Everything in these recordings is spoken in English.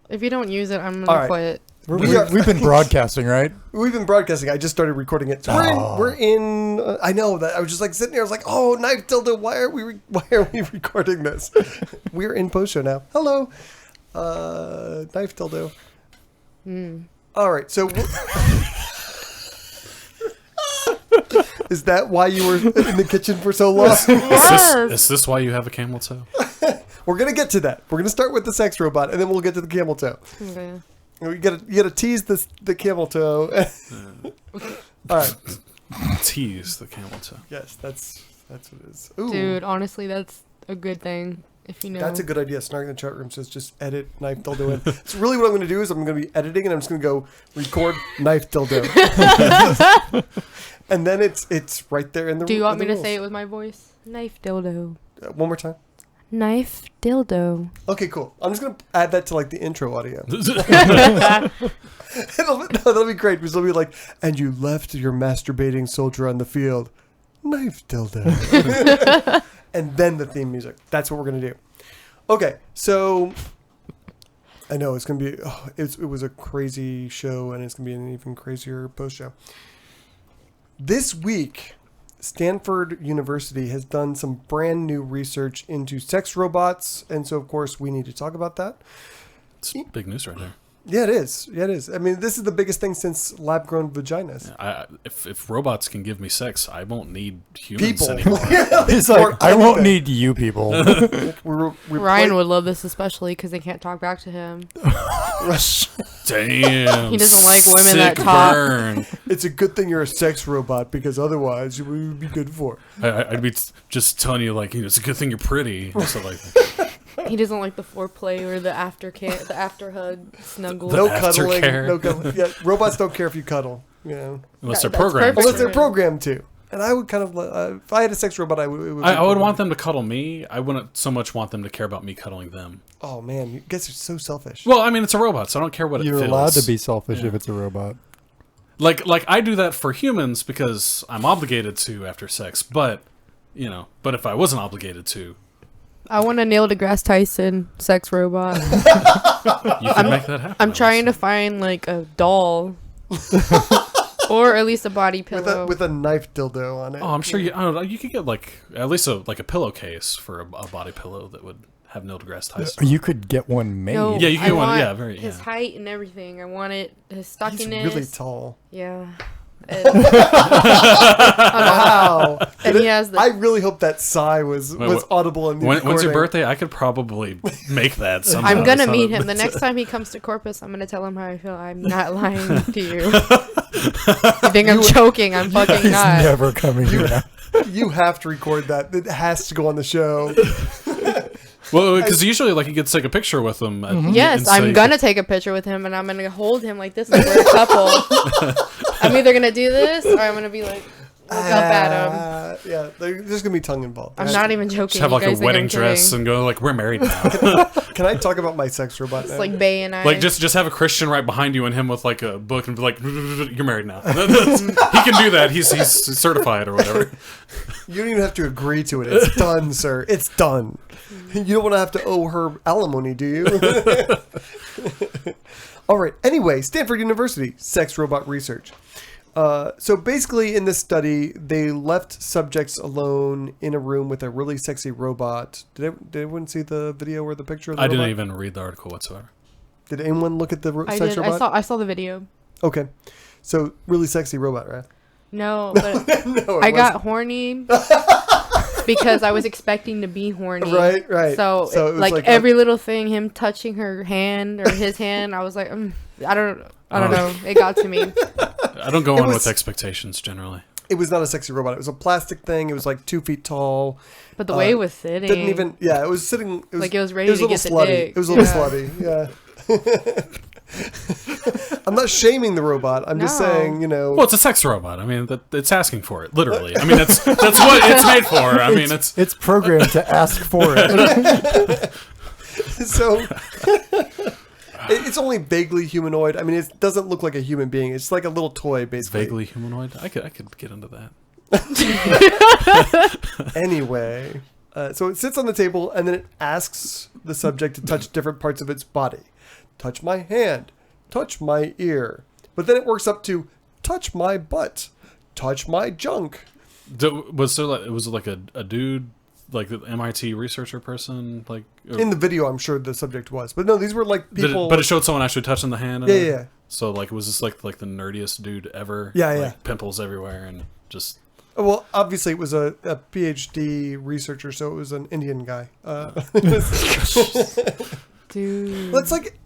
If you don't use it, I'm gonna quit. We've been broadcasting, right? We've been broadcasting. I just started recording it. So we're in. I know that I was just like sitting here. I was like, "Oh, knife dildo! Why are we recording this?" We're in post show now. Hello, knife dildo. All right, so is that why you were in the kitchen for so long? Is this why you have a camel toe? We're gonna get to that. We're gonna start with the sex robot, and then we'll get to the camel toe. Okay. You gotta tease the camel toe. All right. Tease the camel toe. Yes, that's what it is. Ooh. Dude, honestly, that's a good thing. If you know. That's a good idea. Snark in the chat room says just edit knife dildo in. So really what I'm going to do is I'm going to be editing and I'm just going to go record knife dildo. And then it's right there in the Do you want me to rules. say it with my voice? Knife dildo. One more time. Knife dildo. Okay, cool. I'm just going to add that to like the intro audio. That'll be great because it'll be like, and you left your masturbating soldier on the field. Knife dildo. And then the theme music. That's what we're going to do. Okay, so I know it's going to be, it was a crazy show and it's going to be an even crazier post show. This week, Stanford University has done some brand new research into sex robots. And so, of course, we need to talk about that. It's big news right there. Yeah, it is. Yeah, it is. I mean, this is the biggest thing since lab-grown vaginas. If robots can give me sex, I won't need humans People. anymore. He's like, I won't need you people. Ryan would love this especially because they can't talk back to him. Damn. He doesn't like women that talk. Burn. It's a good thing you're a sex robot because otherwise you would be good for. I'd be just telling you, like, it's a good thing you're pretty. So, like, He doesn't like the foreplay or the after hug snuggle. No aftercare. cuddling. No cuddling. Yeah, robots don't care if you cuddle. You know, unless they're That's programmed. perfect. unless they're programmed to. And I would kind of, if I had a sex robot, I would. I would want them to cuddle me. I wouldn't so much want them to care about me cuddling them. Oh man, you guys are so selfish. Well, I mean, it's a robot, so I don't care what it feels. You're allowed to be selfish if it's a robot. Like I do that for humans because I'm obligated to after sex. But if I wasn't obligated to, I want a Neil deGrasse Tyson sex robot. you can make that happen. I'm trying to find like a doll. Or at least a body pillow. With a knife dildo on it. Oh, I'm sure you. I don't know. You could get like at least a pillowcase for a body pillow that would have Neil deGrasse Tyson. You could get one made. No, Yeah, you can I get one. want Yeah, very. his Yeah. height and everything. I want it. His stockiness. He's really tall. Yeah. Wow. And he has the. I really hope that sigh was audible in the When's your recording. birthday? I could probably make that somehow. I'm gonna meet him the next time he comes to Corpus. I'm gonna tell him how I feel. I'm not lying to you. You think I'm joking? I'm fucking He's not. never coming here now. You have to record that. It has to go on the show. Well, because usually, like, you get to take a picture with them. Yes, I'm gonna take a picture with him, and I'm gonna hold him like this, like we're a couple. I'm either gonna do this, or I'm gonna be like, look up at him. Yeah, there's gonna be tongue involved. I'm not even joking. Just have You like a guys think wedding I'm dress kidding. and go like, we're married now. Can I talk about my sex robot? It's now? like Bay and I. Like just have a Christian right behind you and him with like a book and be like, you're married now. He can do that. He's certified or whatever. You don't even have to agree to it. It's done, sir. It's done. You don't want to have to owe her alimony, do you? All right. Anyway, Stanford University, sex robot research. So basically in this study, they left subjects alone in a room with a really sexy robot. Did anyone see the video or the picture of the I robot? didn't even read the article whatsoever. Did anyone look at the I sex did. robot? I saw the video. Okay. So really sexy robot, right? No, but No, I got horny because I was expecting to be horny. Right. So it was like every little thing, him touching her hand or his hand, I was like, I don't know. It got to me. I don't go in with expectations generally. It was not a sexy robot. It was a plastic thing. It was like 2 feet tall. But the way it was sitting, Didn't even. Yeah, it was sitting. It was, like it was ready a to little get the slutty. dick. It was a little slutty. Yeah. I'm not shaming the robot. I'm just saying, Well, it's a sex robot. I mean, it's asking for it, literally. I mean, that's what it's made for. I mean, it's programmed to ask for it. So it's only vaguely humanoid. I mean, it doesn't look like a human being. It's like a little toy, basically. Vaguely humanoid. I could get into that. Anyway, so it sits on the table and then it asks the subject to touch different parts of its body. touch my hand, touch my ear. But then it works up to touch my butt, touch my junk. Was it like a dude, like the MIT researcher person, like In the video, I'm sure the subject was, but no, these were like people. but it showed someone actually touching the hand. Yeah. So like, was this like the nerdiest dude ever? Yeah, like, yeah. Pimples everywhere and just. Well, obviously it was a PhD researcher, so it was an Indian guy. Dude. That's like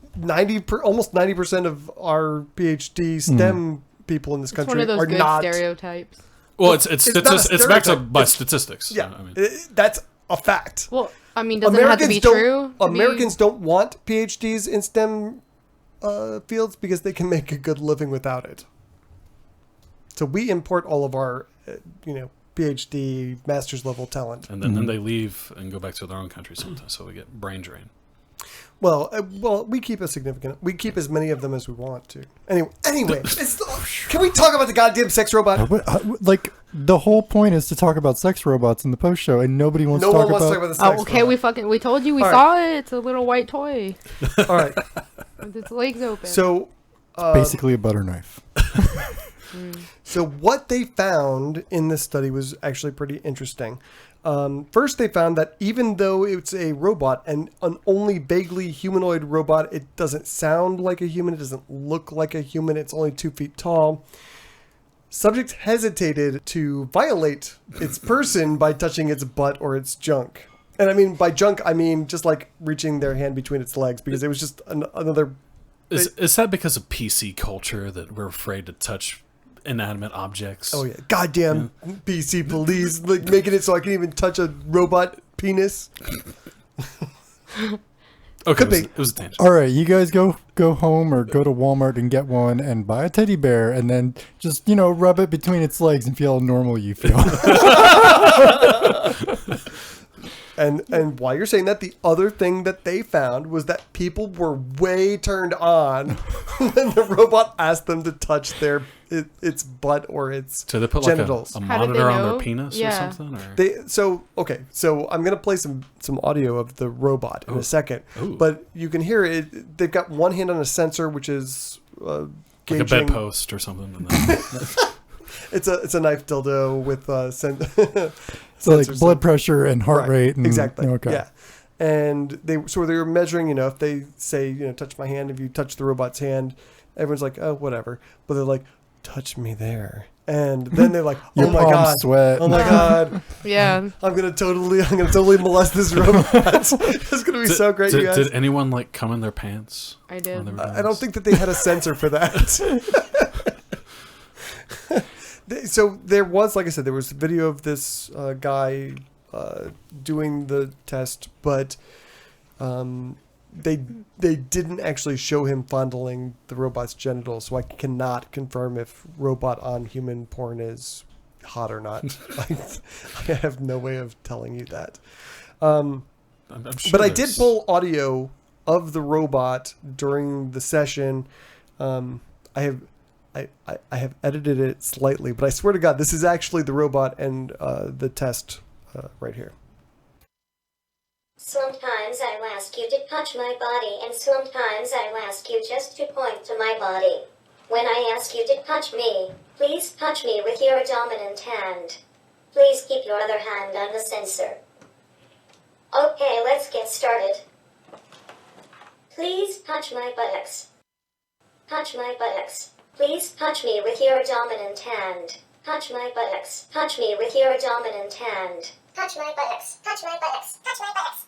almost 90% of our PhD STEM people in this It's country one of those are good not. stereotypes. Well, not a it's backed stereotype. up by statistics. Yeah, So, I mean, that's a fact. Well, I mean, doesn't it have to be true? Americans don't want PhDs in STEM fields because they can make a good living without it. So we import all of our, PhD, master's level talent. and then they leave and go back to their own country sometimes. So we get brain drain. Well, we keep we keep as many of them as we want to. Anyway, can we talk about the goddamn sex robot? Like, the whole point is to talk about sex robots in the post show, and nobody wants No to one talk wants to about. talk about the sex Oh, okay. robot. We told you we All saw it. It's a little white toy All right. with its legs open. So, Basically, a butter knife. So what they found in this study was actually pretty interesting. First, they found that even though it's a robot and an only vaguely humanoid robot, it doesn't sound like a human. It doesn't look like a human. It's only 2 feet tall. Subject hesitated to violate its person by touching its butt or its junk. And I mean, by junk, I mean just like reaching their hand between its legs, because it was just another... Is that because of PC culture that we're afraid to touch inanimate objects? Oh yeah, goddamn PC police, like making it so I can even touch a robot penis. Okay, Could be. it was a tangent. All right, you guys go home or go to Walmart and get one and buy a teddy bear, and then just rub it between its legs and feel how normal you feel. And while you're saying that, the other thing that they found was that people were way turned on when the robot asked them to touch its butt or its So they put genitals. like a How did they monitor on know? their penis Yeah. or something? Or? So I'm gonna play some audio of the robot in a second, Ooh. but you can hear it. They've got one hand on a sensor, which is Like gauging. a bedpost or something. And then, It's a knife dildo with So like sensors. blood pressure and heart rate. And, exactly. Okay. Yeah. And they were measuring, if they say, touch my hand, if you touch the robot's hand, everyone's like, oh, whatever. But they're like, touch me there. And then they're like, Your oh my palms God. sweat. Oh my God. yeah. I'm gonna totally molest this robot. It's gonna be so great, you guys. Did anyone like come in their pants? I when did. they were I doing don't this? think that they had a sensor for that. So there was, like I said, there was a video of this guy doing the test, but they didn't actually show him fondling the robot's genitals, so I cannot confirm if robot on human porn is hot or not. I have no way of telling you that. I'm sure But I did there's- pull audio of the robot during the session. I have edited it slightly, but I swear to God, this is actually the robot and the test right here. Sometimes I'll ask you to touch my body, and sometimes I'll ask you just to point to my body. When I ask you to touch me, please touch me with your dominant hand. Please keep your other hand on the sensor. Okay, let's get started. Please touch my buttocks. Touch my buttocks. Please touch me with your dominant hand. Touch my buttocks. Touch me with your dominant hand. Touch my buttocks. Touch my buttocks. Touch my buttocks.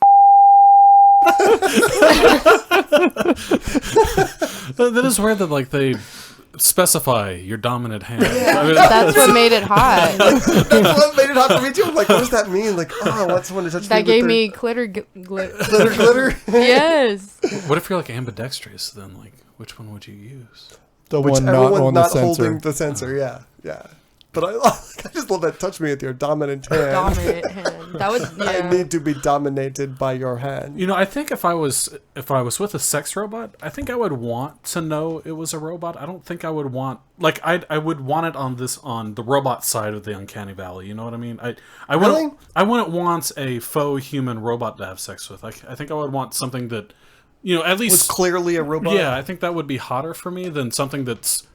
That is weird that like they specify your dominant hand. I mean, That's what made it hot. That's what made it hot for me too. I'm like, what does that mean? Like, oh, I want someone to touch me. That with gave their me glitter. glitter. Yes. what if you're like ambidextrous? Then like, which one would you use? The one Whichever not one's on the not sensor. holding the sensor. Yeah. But I just love that. Touch me with your dominant hand. Dominant hand. That was. Yeah. I need to be dominated by your hand. You know, I think if I was with a sex robot, I think I would want to know it was a robot. I don't think I would want I would want it on the robot side of the uncanny valley. You know what I mean? I wouldn't Really? I wouldn't want a faux human robot to have sex with. I think I would want something that at least was clearly a robot. Yeah, I think that would be hotter for me than something that's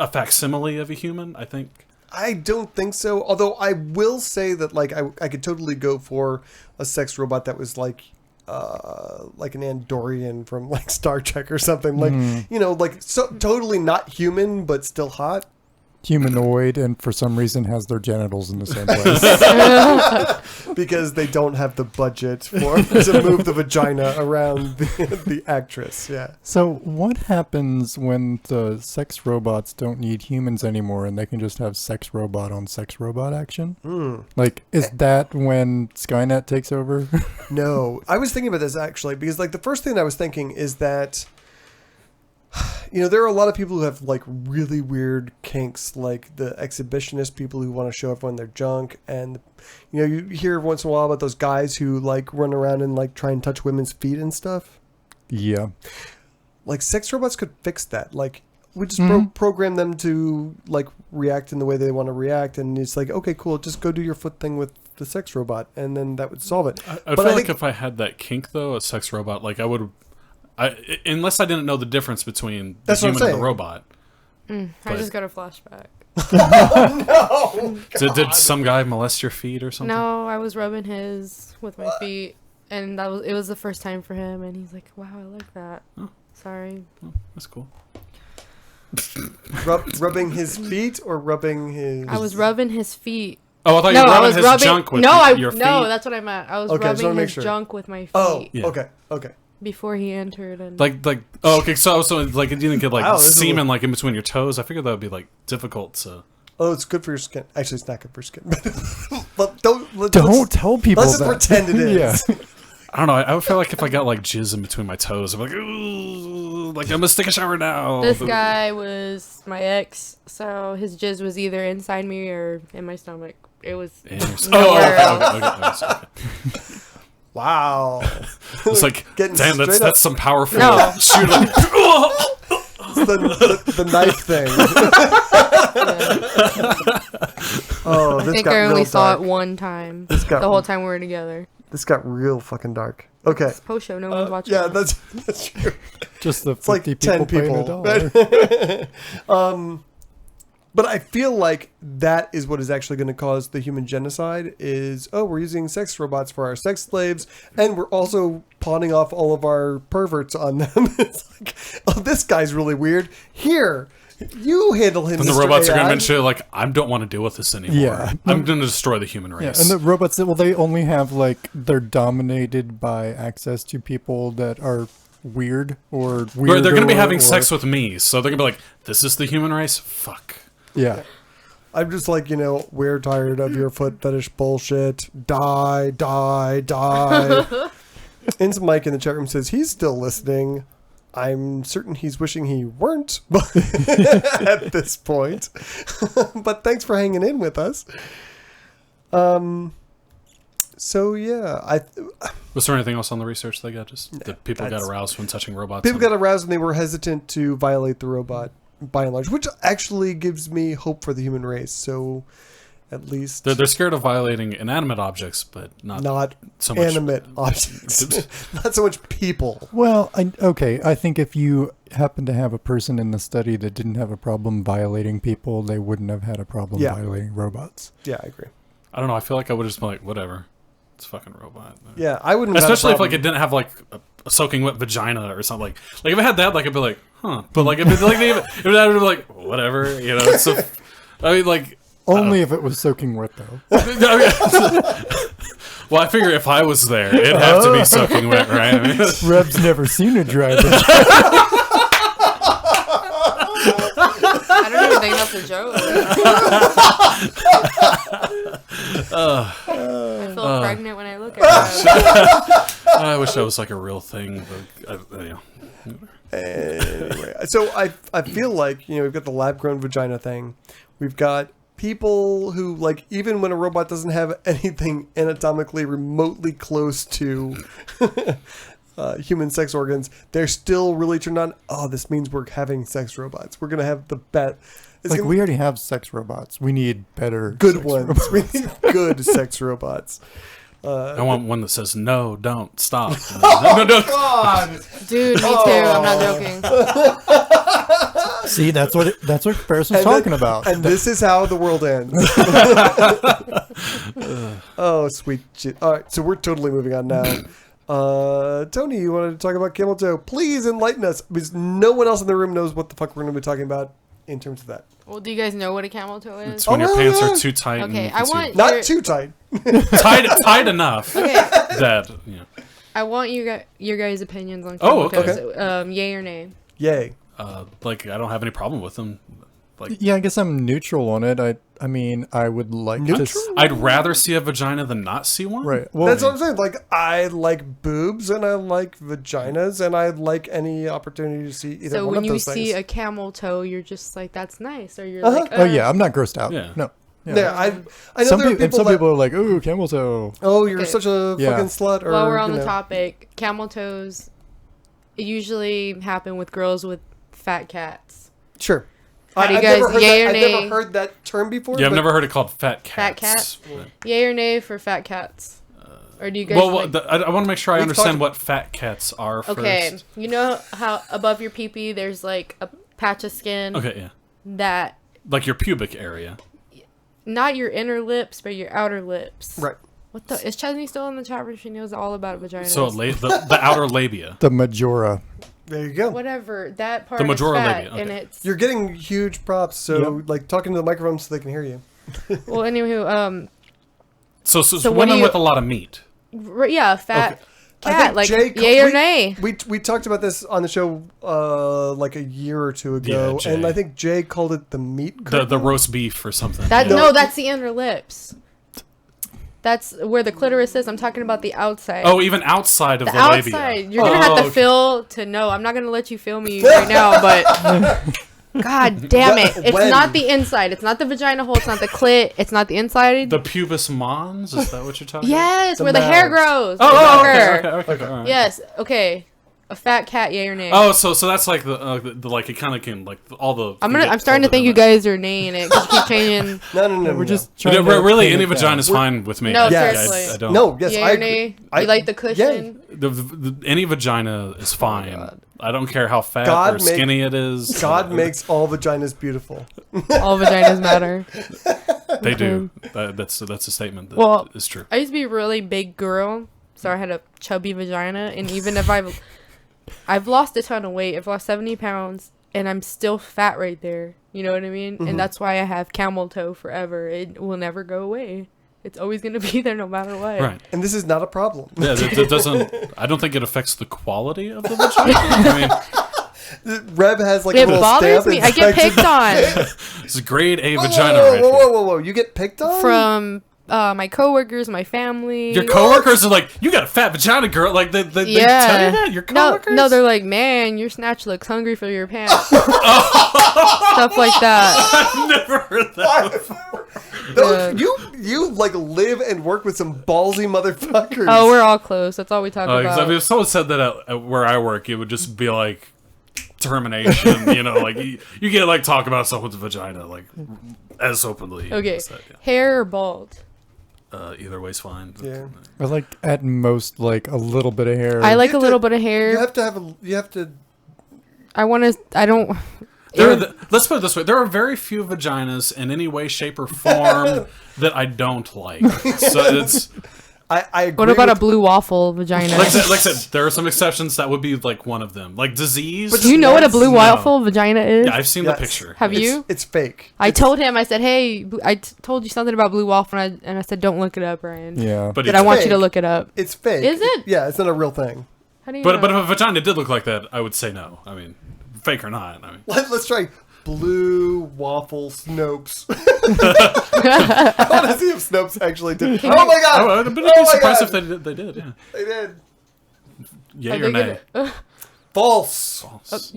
a facsimile of a human. I think. I don't think so. Although I will say that, like, I could totally go for a sex robot that was like an Andorian from like Star Trek or something. Like, like so totally not human but still hot. Humanoid, and for some reason has their genitals in the same place. Because they don't have the budget to move the vagina around the actress. Yeah. So what happens when the sex robots don't need humans anymore and they can just have sex robot on sex robot action? Like, is that when Skynet takes over? No. I was thinking about this actually, because like the first thing I was thinking is that there are a lot of people who have like really weird kinks, like the exhibitionist people who want to show everyone their junk. And, you hear once in a while about those guys who like run around and like try and touch women's feet and stuff. Yeah. Like sex robots could fix that. Like we just program them to like react in the way they want to react. And it's like, okay, cool. Just go do your foot thing with the sex robot. And then that would solve it. I feel like if I had that kink though, a sex robot, like I would... unless I didn't know the difference between the human and the robot. I just got a flashback. Oh, no! Did some guy molest your feet or something? No, I was rubbing his with my feet, and it was the first time for him, and he's like, "Wow, I like that." Oh. Sorry. Oh, that's cool. Rubbing his feet or rubbing his... I was rubbing his feet. Oh, I thought you were rubbing his junk with your feet. No, that's what I meant. I was rubbing his junk with my feet. Oh, yeah. Okay. Before he entered, and okay, so like you didn't get like semen like in between your toes. I figured that would be like difficult. So it's good for your skin. Actually, it's not good for your skin. But don't tell people. Let's pretend it is. Yeah. I don't know. I would feel like if I got like jizz in between my toes, I'm like, ooh, like I'm gonna take a shower now. This guy was my ex, so his jizz was either inside me or in my stomach. It was nowhere else. Okay. Wow. It's like, damn, that's some powerful shooting. It's the knife thing. Oh, this I think I only saw it one time. The whole time we were together. This got real fucking dark. Okay. It's post show. No one's watching. Yeah, that's true. Just the it's like 10 people. But I feel like that is what is actually going to cause the human genocide is, we're using sex robots for our sex slaves, and we're also pawning off all of our perverts on them. It's like, this guy's really weird. Here, you handle him, And the robots are going to eventually like, I don't want to deal with this anymore. Yeah. I'm going to destroy the human race. Yeah, and the robots, they only have they're dominated by access to people that are weird or weird. They're going to be having sex with me, so they're going to be like, this is the human race? Fuck. Yeah. I'm just like, we're tired of your foot fetish bullshit. Die. And Mike in the chat room says he's still listening. I'm certain he's wishing he weren't at this point. But thanks for hanging in with us. So, yeah. Was there anything else on the research they got? Just that people got aroused when touching robots? People got aroused and they were hesitant to violate the robot. By and large, which actually gives me hope for the human race. So, at least they're scared of violating inanimate objects, but not so much animate objects, not so much people. Well, I think if you happen to have a person in the study that didn't have a problem violating people, they wouldn't have had a problem violating robots. Yeah, I agree. I don't know. I feel like I would just be like, whatever. It's a fucking robot. Yeah, I wouldn't. Especially if like it didn't have like a soaking wet vagina or something. Like if it had that, like I'd be like, huh. But like if it if it had like whatever, So I mean, like only if it was soaking wet though. Well, I figure if I was there, it'd have to be soaking wet, right? I mean, Reb's never seen a dry vagina. I don't even think that's a joke. I feel pregnant when I look at her. I wish that was like a real thing, but Anyway, so I feel like we've got the lab-grown vagina thing. We've got people who like even when a robot doesn't have anything anatomically remotely close to human sex organs, they're still really turned on. Oh, this means we're having sex robots. We're gonna have the bet. We already have sex robots. We need better good sex ones. Robots. We need good sex robots. I want one that says, no, don't, stop. Oh, no. God. Dude, me too. I'm not joking. See, that's what Comparison's talking about. And this is how the world ends. Oh, sweet shit. All right, so we're totally moving on now. Tony, you wanted to talk about camel toe? Please enlighten us, because no one else in the room knows what the fuck we're going to be talking about in terms of that. Well, do you guys know what a camel toe is? It's when your pants are too tight. Okay, and I want Not too tight. tight enough Okay, that, I want your guys' opinions on Oh, camel okay. toes. Yay or nay? Yay. like, I don't have any problem with them. Like, Yeah, I guess I'm neutral on it. I mean, I would like Neutral? to. I'd rather see a vagina than not see one. Right. Well, That's what I'm saying. Like, I like boobs and I like vaginas and I like any opportunity to see either So one when of you those see things. a camel toe, you're just like, that's nice, or you're Uh-huh. like, oh yeah, I'm not grossed out. Yeah. No. Yeah, I know Some there are people, people, people are like, "Ooh, camel toe." oh, you're Okay. such a Yeah. fucking slut. Or, while we're on you the know. topic, camel toes usually happen with girls with fat cats. Sure. How do you I've guys- never heard yay that, or I've nay? never heard that term before. Yeah, I've but- never heard it called fat Fat cats. cat? Yay or nay for fat cats? Or do you guys Well, like... I want to make sure I We've understand talked- what fat cats are Okay, first. you know how above your pee-pee there's like a patch of skin Okay, yeah. that... Like your pubic area. Not your inner lips, but your outer lips. Right. What the... Is Chesney still in the chat room? She knows all about vaginas. So the outer labia. The majora. There you go. Whatever, that part The is majora fat, labia, okay. and it's... You're getting huge props. So, Yep. like, talking to the microphone so they can hear you. Well, anywho, So what women do you- with a lot of meat. yeah, a fat Okay. I cat, think like, Jay yay or we- nay? We talked about this on the show like a year or two ago, Yeah, and Jay. I think Jay called it the meat The curtain. roast beef or something. That yeah. No, that's the inner lips. That's where the clitoris is. I'm talking about the outside. Oh, even outside of the the, outside. labia. You're gonna have to okay. feel to know. I'm not gonna let you feel me right now, but God damn it! It's When? not the inside. It's not the vagina hole. It's not the clit. It's not the inside. The pubis mons? Is that what you're talking Yes, The where the hair mouths. grows. about? Oh, Fucker. okay. All right. Yes. Okay. A fat cat, yay or nay? Oh, so that's like the like it kind of can like all the. I'm starting to think you guys are naying it because you keep changing. No. We're just But trying to really, tame any it down. vagina's fine with me. No, Yes. seriously. I don't. No, yes, Yay I or agree. nay? I- You like the cushion? Any vagina is fine. I don't care how fat God or make- skinny it is. God makes all vaginas beautiful. All vaginas matter. They do. That's a statement that Well, is true. I used to be a really big girl, so I had a chubby vagina, and even if I've lost a ton of weight, I've lost 70 pounds, and I'm still fat right there. You know what I mean? Mm-hmm. And that's why I have camel toe forever. It will never go away. It's always gonna be there no matter what. Right. And this is not a problem. Yeah, that doesn't. I don't think it affects the quality of the vagina. I mean, Reb has like a It little bothers stamp. me. and I get says- picked on it's a grade A Whoa, vagina whoa, right whoa, here. whoa, whoa! You get picked on from my coworkers, my family. Your coworkers are like, "You got a fat vagina, girl." Like they tell you that. Your coworkers. No, they're like, man, your snatch looks hungry for your pants. Stuff like that. I've never heard that. Those- you like live and work with some ballsy motherfuckers. Oh, we're all close. That's all we talk I about. mean, if someone said that at where I work, it would just be like termination. Like you can't like talk about stuff with the vagina like as openly. Okay, as that, hair or bald? either way's fine. Yeah. I like at most like a little bit of hair. I like a have little to- bit of hair. You have to have a. You have to. I want to. I don't. Let's put it this way: there are very few vaginas in any way, shape, or form that I don't like. So it's I agree. What about a with- blue waffle vagina? like I said, there are some exceptions that would be like one of them, like disease. But Do you know what a blue No. waffle vagina is? Yeah, I've seen Yes. the picture. Have you? It's fake. I told him. I said, "Hey, told you something about blue waffle," and I said, "Don't look it up, Ryan." Yeah. But But I it's want you to fake. look it up. It's fake. Is it? Yeah, it's not a real thing. How do you But know? if a vagina did look like that, I would say no. I mean, fake or not. I mean, Let's try blue waffle Snopes. I want to see if Snopes actually did. Oh my god! I would have been Oh my surprised God. if they did. Yeah, They did. yay Are or they nay? gonna- False.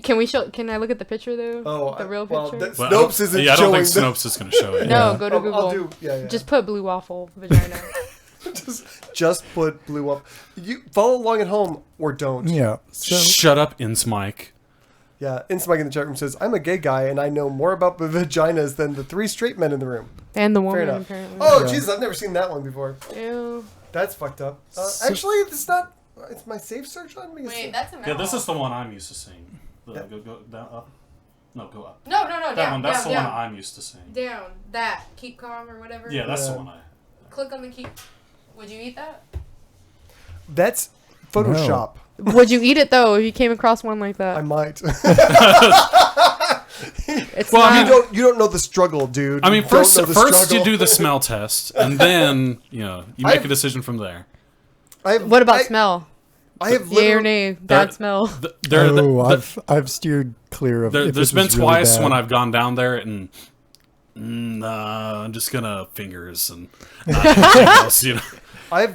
Can we show? Can I look at the picture though? Oh, the real well, picture. that- Snopes isn't Yeah, I don't think showing Snopes is going to show it. No, Yeah. go to Google. I'll do. Yeah. Just put blue waffle vagina. just put blue waffle. You follow along at home or don't. Yeah. So Shut up, Mike. Yeah. Insmike in the chat room says, "I'm a gay guy and I know more about vaginas than the 3 straight men in the room." And the Fair woman enough. apparently. Oh Yeah. Jesus, I've never seen that one before. Ew. That's fucked up. Actually, it's not. It's my safe search on me. Wait, that's a mouth. Yeah, this is the one I'm used to seeing. Yeah. Go down, up. No, go up. No, That down, one. That's down, the down. one I'm used to seeing. Down. That. Keep calm or whatever. Yeah, that's Yeah. the one I. Click on the keep. Would you eat that? That's Photoshop. Would you eat it though if you came across one like that? I might. It's Well, I not. mean, you don't know the struggle, dude. I mean, You don't first know the you struggle. do the smell test, and then you make I've- a decision from there. What about smell? I have Yay or literally. nay? Bad smell. I've steered clear of. if There's it been was really twice bad. when I've gone down there and I'm just gonna fingers and nothing else, I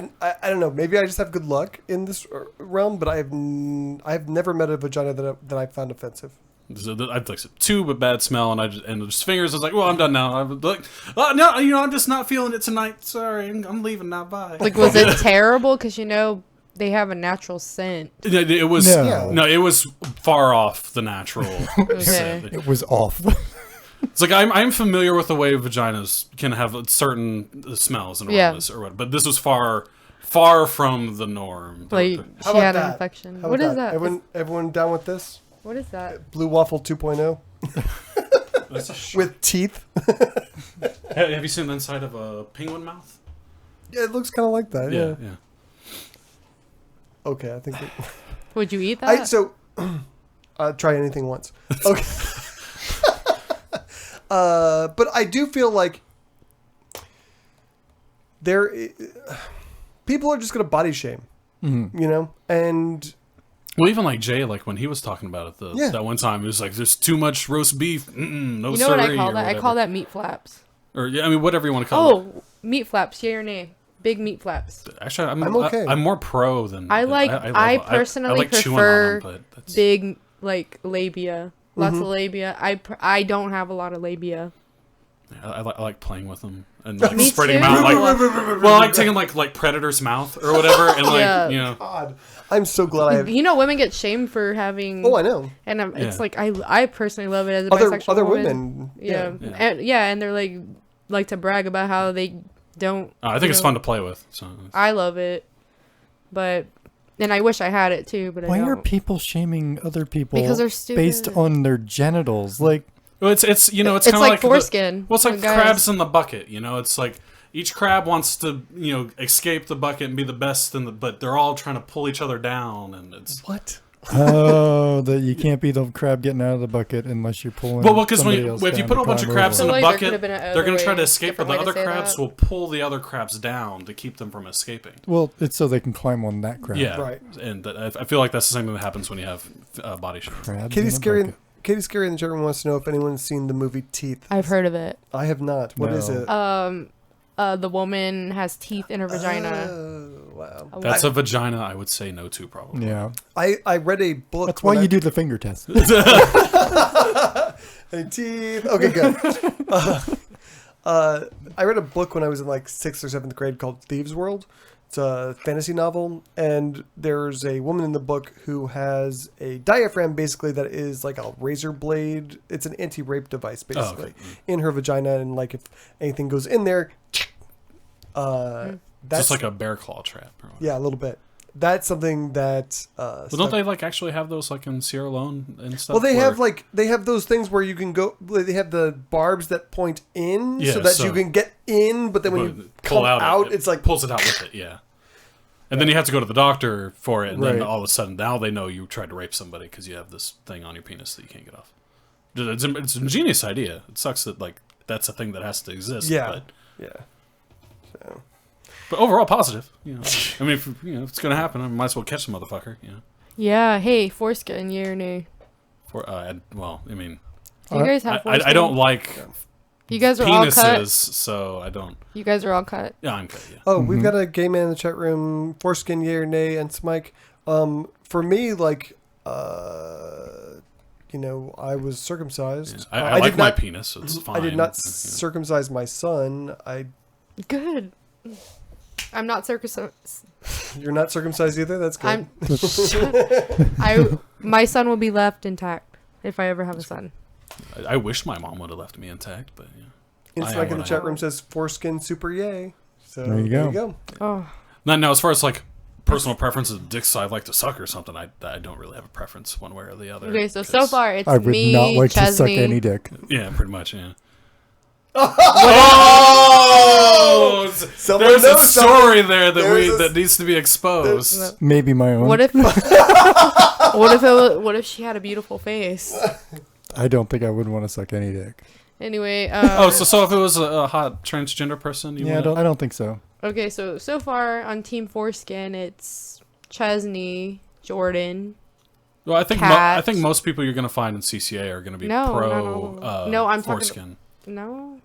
don't know. Maybe I just have good luck in this realm, but I've never met a vagina that I found offensive. So I've like two but bad smell, and just fingers. I was like, well, I'm done now. I'm like, oh no, I'm just not feeling it tonight. Sorry, I'm leaving now. Bye. Like, was it terrible? Because they have a natural scent. It was No. it was far off the natural. Okay. It was off. It's like I'm familiar with the way vaginas can have certain smells and aromas or what, but this was far from the norm. Like, How she about had an that? infection. How What about is that? Everyone down with this? What is that? Blue Waffle 2.0 That's a with teeth. Have you seen the inside of a penguin mouth? Yeah, it looks kind of like that. Yeah. Yeah. Okay, I think. Would you eat that? Try anything once. Okay. But I do feel like people are just gonna body shame, and Well, even like Jay, like when he was talking about it that one time, he was like, "There's too much roast beef." No, you know what I siree," call or that? I whatever. call that meat flaps. Or yeah, I mean, whatever you want to call it. Oh, meat flaps, yay or nay? Big meat flaps. Actually, I'm okay. I'm more pro than I personally like chewing on prefer them, but that's, big, like, labia. Lots of labia. I don't have a lot of labia. I like playing with them and like Me spreading too. them out. Like, I like taking like Predator's mouth or whatever, and like Yeah. God, I'm so glad I have. You know, women get shamed for having. Oh, I know. And it's Yeah. like I personally love it as a Other bisexual woman. women. Yeah. Yeah. And they're like to brag about how they don't. I think it's fun to play with. So I love it, and I wish I had it too, but Why I don't. are people shaming other people Because they're stupid. based on their genitals? Like, well, it's It's kind of like foreskin. Well, it's like So guys- crabs in the bucket. It's like each crab wants to escape the bucket and be the best but they're all trying to pull each other down, and it's What? that you can't be the crab getting out of the bucket unless you're pulling. well, because somebody else if you down put to a bunch of climb crabs over. in a So, like, there bucket, could've been a they're going other to try way- to escape, but different the way other to say crabs that. will pull the other crabs down to keep them from escaping. Well, it's so they can climb on that crab. Yeah, Right. And I feel like that's the same thing that happens when you have body shaming. Crabs Katie in a Scary. bucket. Katie Scary in the chat room wants to know if anyone's seen the movie Teeth. I've heard of it. I have not. What is No. it? The woman has teeth in her vagina. Oh, wow. That's a vagina I would say no to, probably. Yeah, I read a book. that's why when you do the finger test. Any teeth. Okay, good. I read a book when I was in like 6th or 7th grade called Thieves' World. It's a fantasy novel, and there's a woman in the book who has a diaphragm basically that is like a razor blade. It's an anti-rape device basically in her vagina, and like if anything goes in there, that's Just like a bear claw trap. Or whatever. yeah, a little bit. That's something that. Well, don't they like actually have those like in Sierra Leone and stuff? Well, they where- have those things where you can go. They have the barbs that point in, Yeah, so that so- you can get in. But then when But you pull come out, it it's like pulls it out with it. Yeah. And then you have to go to the doctor for it, and then Right. all of a sudden now they know you tried to rape somebody because you have this thing on your penis that you can't get off. It's an ingenious idea. It sucks that like that's a thing that has to exist. yeah, yeah. So But overall positive. I mean, if it's gonna happen, I might as well catch the motherfucker. Yeah. Hey, foreskin, yay or nay? I mean, Do you guys have foreskin? I don't like You guys are all penises, cut. so I don't. You guys are all cut. Yeah, I'm cut. Yeah. oh, we've got a gay man in the chat room. Foreskin, yay or nay? And Smike. For me, like, I was circumcised. Yeah. I like did my not- penis, so it's fine. I did not Yeah. circumcise my son. Good. I'm not circumcised. You're not circumcised either. That's good. My son will be left intact if I ever have a son. I wish my mom would have left me intact, but yeah. And I am Smike in the what I chat am. room says foreskin super yay. So There you go. Oh, Now, as far as like personal preferences, dick size, I like to suck or something. I don't really have a preference one way or the other. Okay, so far it's I would me, not like to suck Chesney. any dick. Yeah, pretty much. Yeah. Oh! Someone There's a knows story something. there There's a- that needs to be exposed. Maybe my own. What if what if she had a beautiful face? I don't think I would want to suck any dick. Anyway, So if it was a hot transgender person, you Yeah, wouldn't- I don't think so. okay, so far on Team Foreskin, it's Chesney, Jordan. Well, I think Cat. I think most people you're gonna find in CCA are gonna be No, pro. no, I'm talking- foreskin. No,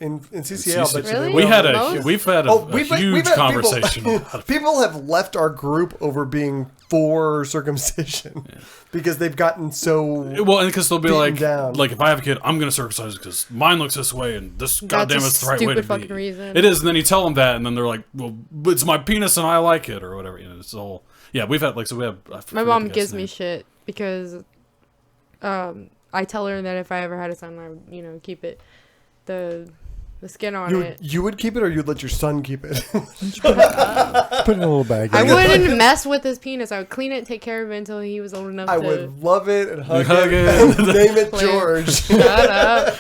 In CCA, I'll bet you Really? they We will. had Most? we've had a, Oh, a we've huge had conversation. People, about it. people have left our group over being for circumcision because they've gotten so. Well, and because they'll be beaten like, down. like if I have a kid, I'm gonna circumcise it because mine looks this way, and this goddamn a is the right way stupid to fucking be. reason. It is, and then you tell them that, and then they're like, "Well, it's my penis, and I like it," or whatever. You know, it's all. Yeah, we've had like so we have. I my forget mom the guy's gives me name. shit because, I tell her that if I ever had a son, I would, keep it, the skin on it. You would keep it, or you'd let your son keep it? Put it in a little bag. I wouldn't mess with his penis. I would clean it, take care of it until he was old enough I to. would love it and hug Hug it, it. and name it Clear. George. Shut up.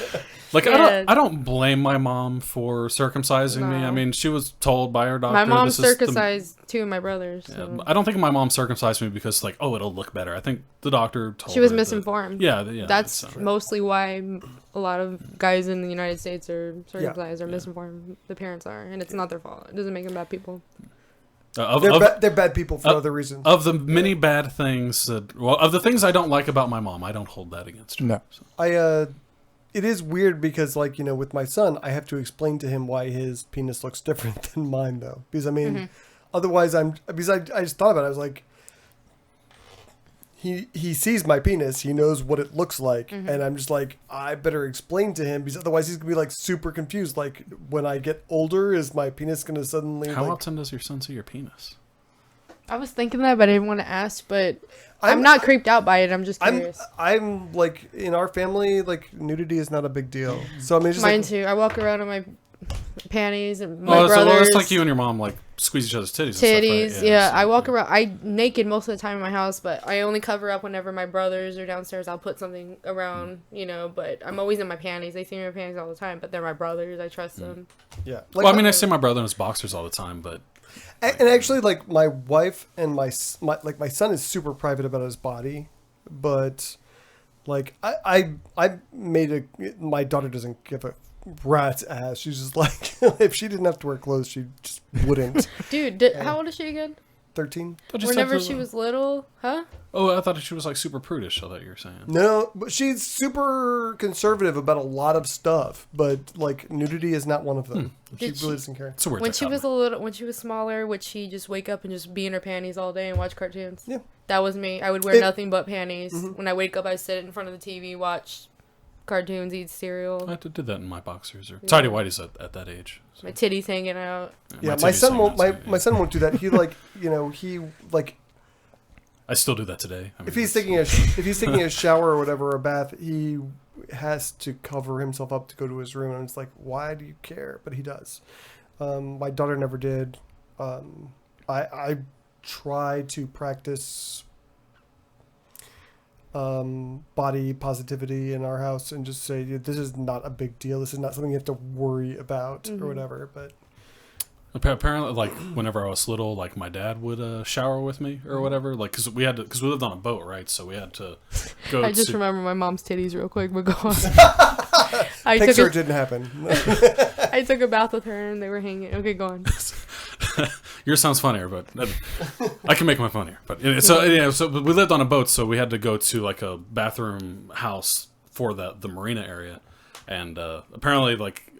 Like Yeah. I don't blame my mom for circumcising me. No. I mean, she was told by her doctor. My mom this is the- circumcised two of my brothers. Yeah, So. I don't think my mom circumcised me because like, oh, it'll look better. I think the doctor told She was her that- misinformed. yeah, That's so- mostly why a lot of guys in the United States are circumcised or misinformed. The parents are, and it's not their fault. It doesn't make them bad people. They're bad people for other reasons. Of the many bad things of the things I don't like about my mom, I don't hold that against her. No. So. It is weird because, like, with my son, I have to explain to him why his penis looks different than mine, though. Because, I mean, otherwise I just thought about it. I was like, he sees my penis, he knows what it looks like, and I'm just like, I better explain to him because otherwise he's going to be, like, super confused. Like, when I get older, is my penis going to suddenly, How like... often does your son see your penis? I was thinking that, but I didn't want to ask. But I'm not creeped out by it. I'm just curious. I'm like, in our family, like, nudity is not a big deal. So, I mean, it's just Mine like, too. I walk around in my panties and my So brothers. it's like you and your mom like squeeze each other's titties. And stuff, Titties, right? yeah. so- I walk around. I naked most of the time in my house, but I only cover up whenever my brothers are downstairs. I'll put something around, But I'm always in my panties. They see me in my panties all the time, but they're my brothers. I trust them. yeah. Like, Well, I mean, I see my brother in his boxers all the time, but And actually, like, my wife and my son is super private about his body, but like I made my daughter doesn't give a rat's ass. She's just like, if she didn't have to wear clothes, she just wouldn't. Dude, how old is she again? 13? Whenever she was little, huh? Oh, I thought she was like super prudish. I thought you were saying. No, but she's super conservative about a lot of stuff, but like nudity is not one of them. She Did really she- doesn't care. It's a weird When she was dichotomy. when she was smaller, would she just wake up and just be in her panties all day and watch cartoons? Yeah. That was me. I would wear nothing but panties. When I wake up, I'd sit in front of the TV, watch cartoons, eat cereal. I did that in my boxers or tidy whities at that age. So. My titties hanging out. Yeah, titties my son hang won't. out, so, My son won't do that. He he like. I still do that today. I mean, If he's taking a shower or whatever, or a bath, he has to cover himself up to go to his room, and it's like, why do you care? But he does. My daughter never did. I try to practice body positivity in our house and just say, this is not a big deal. This is not something you have to worry about or whatever. But apparently, like whenever I was little, like my dad would shower with me or whatever, like because we lived on a boat, right? So we had to go. I just remember my mom's titties real quick, but go on. picture it didn't happen. I took a bath with her and they were hanging. Okay, go on. Yours sounds funnier, but I can make mine funnier. But so we lived on a boat, so we had to go to like a bathroom house for the marina area, and apparently like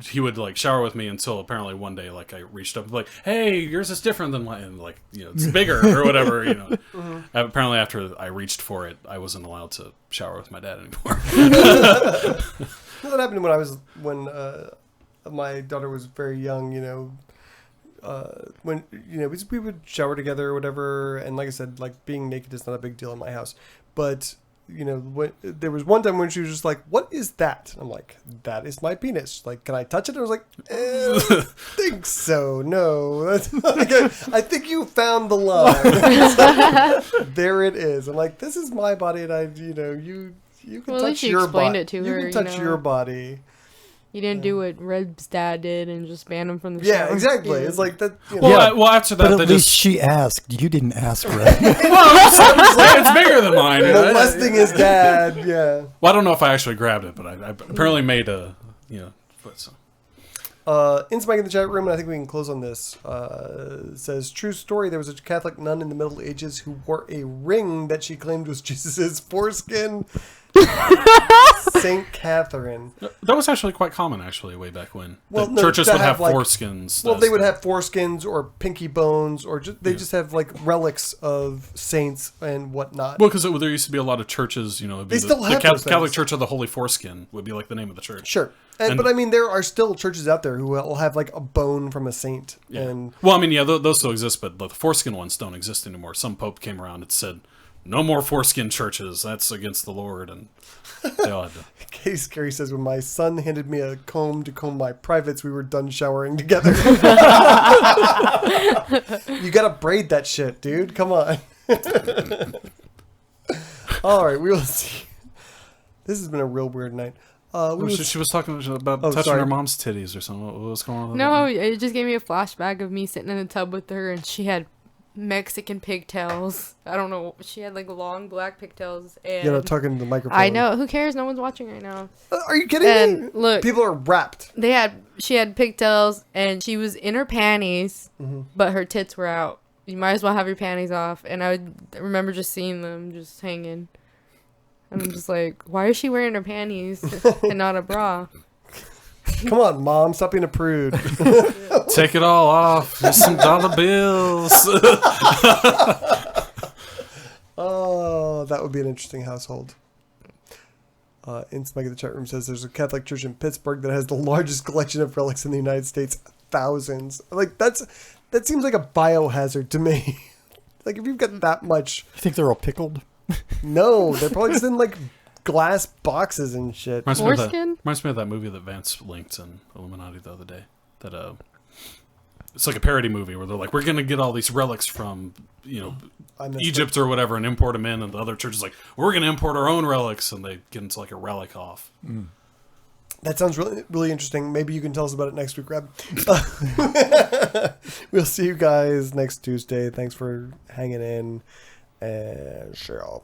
he would like shower with me until apparently one day like I reached up and like, hey, yours is different than mine, and like it's bigger or whatever. Apparently after I reached for it, I wasn't allowed to shower with my dad anymore. That happened when my daughter was very young. When we would shower together or whatever, and like I said, like being naked is not a big deal in my house. But there was one time when she was just like, "What is that?" I'm like, "That is my penis." Like, can I touch it? I was like, I don't think so. No, that's like I think you found the line. There it is. I'm like, this is my body, and you can Well, at touch least you your explained body. it to You her, can you touch know. your body. You didn't do what Red's dad did and just ban him from the Yeah, show. exactly. Yeah. It's like that. Well, after that, But they at least just she asked. You didn't ask, right? it's bigger than mine. molesting his dad. Yeah. Well, I don't know if I actually grabbed it, but I apparently made a But so. Inspike in the chat room, and I think we can close on this. Says, true story, there was a Catholic nun in the Middle Ages who wore a ring that she claimed was Jesus' foreskin. Saint Catherine. That was actually quite common, way back when. Well, The no, churches to would have have, like- foreskins. Well, they would have foreskins or pinky bones, or just have like relics of saints and whatnot. Well, because there used to be a lot of churches, it'd be They still have those Catholic things. Church of the Holy Foreskin would be like the name of the church. Sure. And- But I mean, there are still churches out there who will have like a bone from a saint. Yeah. And Well, I mean, yeah, those still exist, but the foreskin ones don't exist anymore. Some pope came around and said, "No more foreskin churches. That's against the Lord," and they all had to. Case Gary says, when my son handed me a comb to comb my privates, we were done showering together. You gotta braid that shit, dude. Come on. All right, we will see. This has been a real weird night. She was talking about Oh, touching sorry. her mom's titties or something. What was going on? with No, that? it just gave me a flashback of me sitting in the tub with her, and she had Mexican pigtails. I don't know. She had like long black pigtails, and talking to the microphone. I know. Who cares? No one's watching right now. Are you kidding me? And look, People are wrapped. she had pigtails, and she was in her panties, but her tits were out. You might as well have your panties off. And I would remember just seeing them just hanging. And I'm just like, why is she wearing her panties and not a bra? Come on, Mom. Stop being a prude. Take it all off. Just some dollar bills. Oh, that would be an interesting household. Inspike in the chat room says there's a Catholic church in Pittsburgh that has the largest collection of relics in the United States. Thousands. Like, that seems like a biohazard to me. Like, if you've got that much... You think they're all pickled? No, they're probably just in, like, glass boxes and shit. Reminds me of that movie that Vance linked in Illuminati the other day. That it's like a parody movie where they're like, we're gonna get all these relics from I missed Egypt or whatever and import them in, and the other church is like, we're gonna import our own relics, and they get into like a relic off. That sounds really, really interesting. Maybe you can tell us about it next week, Reb. We'll see you guys next Tuesday. Thanks for hanging in. And sure.